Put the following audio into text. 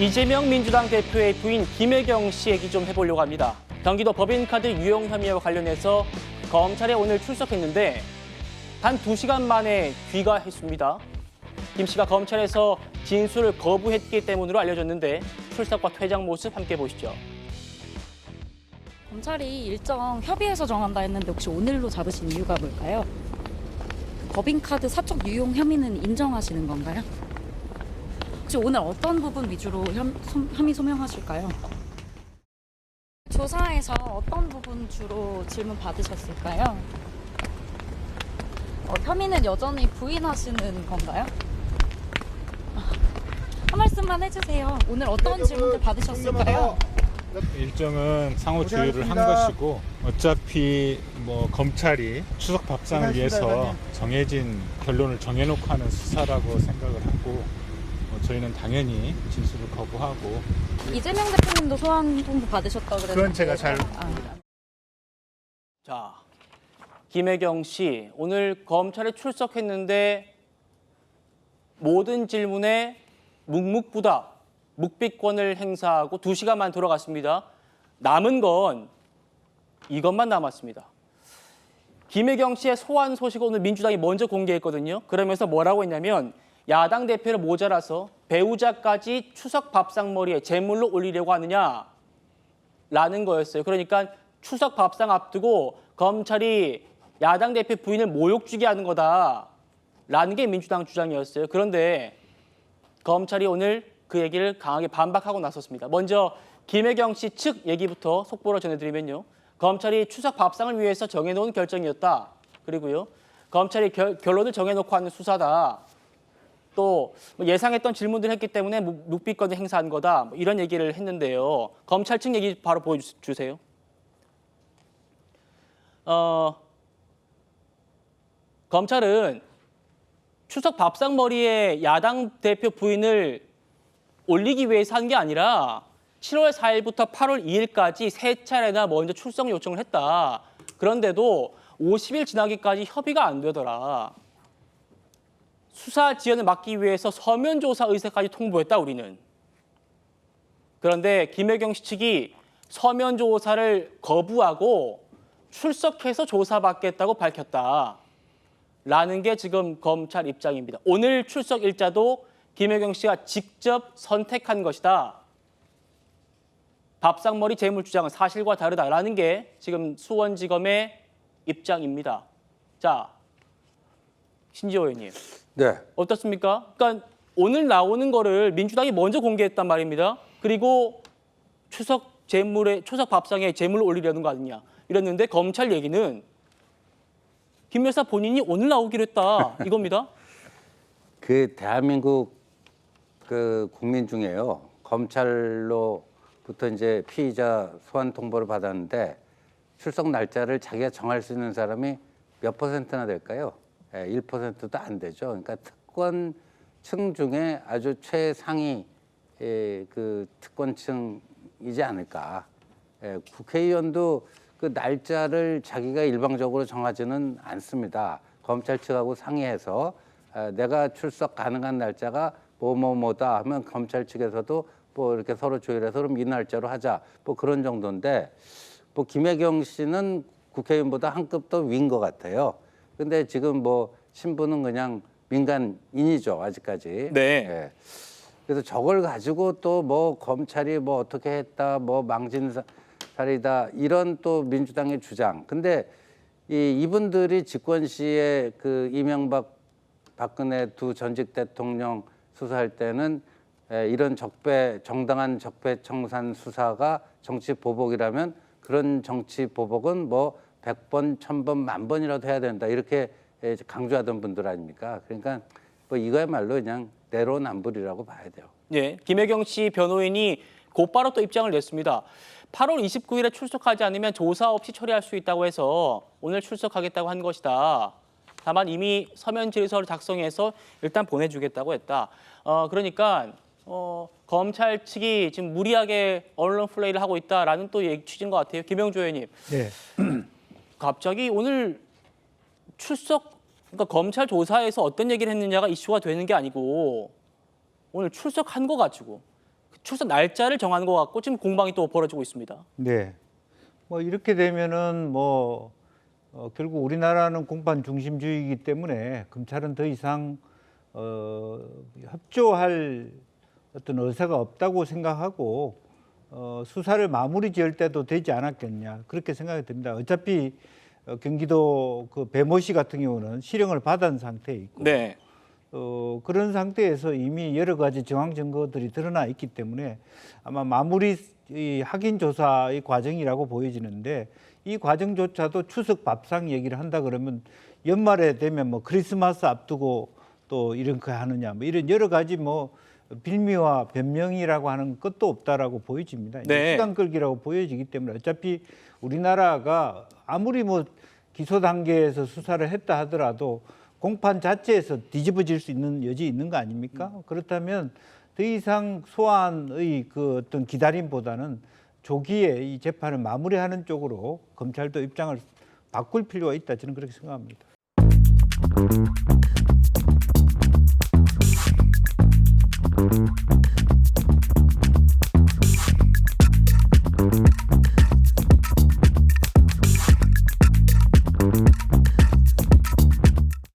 이재명 민주당 대표의 부인 김혜경 씨 얘기 좀 해보려고 합니다. 경기도 법인카드 유용 혐의와 관련해서 검찰에 오늘 출석했는데 단 2시간 만에 귀가했습니다. 김 씨가 검찰에서 진술을 거부했기 때문으로 알려졌는데 출석과 퇴장 모습 함께 보시죠. 검찰이 일정 협의해서 정한다 했는데 혹시 오늘로 잡으신 이유가 뭘까요? 법인카드 사적 유용 혐의는 인정하시는 건가요? 혹시 오늘 어떤 부분 위주로 혐의 소명하실까요? 조사에서 어떤 부분 주로 질문 받으셨을까요? 혐의는 여전히 부인하시는 건가요? 한 말씀만 해주세요. 오늘 어떤 질문들 받으셨을까요? 일정은 상호 조율을 한 것이고 어차피 검찰이 추석 밥상을 위해서 정해진 결론을 정해놓고 하는 수사라고 생각을 하고 저희는 당연히 진술을 거부하고. 이재명 대표님도 소환 통보 받으셨다고 그랬는데 그건 제가 잘 자, 김혜경 씨 오늘 검찰에 출석했는데 모든 질문에 묵묵부답, 묵비권을 행사하고 2시간만 돌아갔습니다. 남은 건 이것만 남았습니다. 김혜경 씨의 소환 소식을 오늘 민주당이 먼저 공개했거든요. 그러면서 뭐라고 했냐면 야당 대표를 모자라서 배우자까지 추석 밥상머리에 제물로 올리려고 하느냐라는 거였어요. 그러니까 추석 밥상 앞두고 검찰이 야당 대표 부인을 모욕 주게 하는 거다라는 게 민주당 주장이었어요. 그런데 검찰이 오늘 그 얘기를 강하게 반박하고 나섰습니다. 먼저 김혜경 씨 측 얘기부터 속보로 전해드리면요. 검찰이 추석 밥상을 위해서 정해놓은 결정이었다. 그리고요. 검찰이 결론을 정해놓고 하는 수사다. 또 예상했던 질문들을 했기 때문에 묵비권을 행사한 거다. 이런 얘기를 했는데요. 검찰 측 얘기 바로 보여주세요. 검찰은 추석 밥상머리에 야당 대표 부인을 올리기 위해서 한 게 아니라 7월 4일부터 8월 2일까지 3차례나 먼저 출석 요청을 했다. 그런데도 50일 지나기까지 협의가 안 되더라. 수사 지연을 막기 위해서 서면 조사 의사까지 통보했다, 우리는. 그런데 김혜경 씨 측이 서면 조사를 거부하고 출석해서 조사받겠다고 밝혔다. 라는 게 지금 검찰 입장입니다. 오늘 출석 일자도 김혜경 씨가 직접 선택한 것이다. 밥상머리 재물 주장은 사실과 다르다라는 게 지금 수원지검의 입장입니다. 자, 신지호 의원님. 네. 어떻습니까? 그러니까 오늘 나오는 거를 민주당이 먼저 공개했단 말입니다. 그리고 추석 밥상에 재물을 올리려는 거 아니냐 이랬는데 검찰 얘기는 김 여사 본인이 오늘 나오기로 했다 이겁니다. 그 대한민국 그 국민 중에요. 검찰로부터 이제 피의자 소환 통보를 받았는데 출석 날짜를 자기가 정할 수 있는 사람이 몇 퍼센트나 될까요? 1%도 안 되죠. 그러니까 특권층 중에 아주 최상위 그 특권층이지 않을까. 국회의원도 그 날짜를 자기가 일방적으로 정하지는 않습니다. 검찰 측하고 상의해서 내가 출석 가능한 날짜가 뭐다 하면 검찰 측에서도 뭐 이렇게 서로 조율해서 그럼 이 날짜로 하자. 뭐 그런 정도인데 뭐 김혜경 씨는 국회의원보다 한 급 더 위인 것 같아요. 근데 지금 뭐 신분은 그냥 민간인이죠, 아직까지. 네. 예. 그래서 저걸 가지고 또 뭐 검찰이 뭐 어떻게 했다, 뭐 망신살이다 이런 또 민주당의 주장. 근데 이분들이 집권 시에 그 이명박, 박근혜 두 전직 대통령 수사할 때는 이런 정당한 적폐청산 수사가 정치 보복이라면 그런 정치 보복은 뭐 100번, 1000번, 10,000번이라도 해야 된다. 이렇게 강조하던 분들 아닙니까? 그러니까 뭐 이거야말로 그냥 내로남불이라고 봐야 돼요. 예, 김혜경 씨 변호인이 곧바로 또 입장을 냈습니다. 8월 29일에 출석하지 않으면 조사 없이 처리할 수 있다고 해서 오늘 출석하겠다고 한 것이다. 다만 이미 서면 질서를 작성해서 일단 보내주겠다고 했다. 그러니까 검찰 측이 지금 무리하게 언론 플레이를 하고 있다라는 또 취지인 것 같아요. 김영조 의원님. 네. 갑자기 오늘 그러니까 검찰 조사에서 어떤 얘기를 했느냐가 이슈가 되는 게 아니고 오늘 출석한 거 가지고 출석 날짜를 정하는 것 같고 지금 공방이 또 벌어지고 있습니다. 네. 뭐 이렇게 되면은 결국 우리나라는 공판 중심주의이기 때문에 검찰은 더 이상 협조할 어떤 의사가 없다고 생각하고 수사를 마무리 지을 때도 되지 않았겠냐 그렇게 생각이 듭니다. 어차피 경기도 그 배모 씨 같은 경우는 실형을 받은 상태에 있고 네. 그런 상태에서 이미 여러 가지 정황 증거들이 드러나 있기 때문에 아마 마무리 이 확인 조사의 과정이라고 보여지는데 이 과정조차도 추석 밥상 얘기를 한다 그러면 연말에 되면 뭐 크리스마스 앞두고 또 이런 거 하느냐 뭐 이런 여러 가지 뭐 빌미와 변명이라고 하는 것도 없다라고 보여집니다. 네. 시간 끌기라고 보여지기 때문에 어차피 우리나라가 아무리 뭐 기소 단계에서 수사를 했다 하더라도 공판 자체에서 뒤집어질 수 있는 여지 있는 거 아닙니까? 그렇다면 더 이상 소환의 그 어떤 기다림보다는 조기에 이 재판을 마무리하는 쪽으로 검찰도 입장을 바꿀 필요가 있다 저는 그렇게 생각합니다.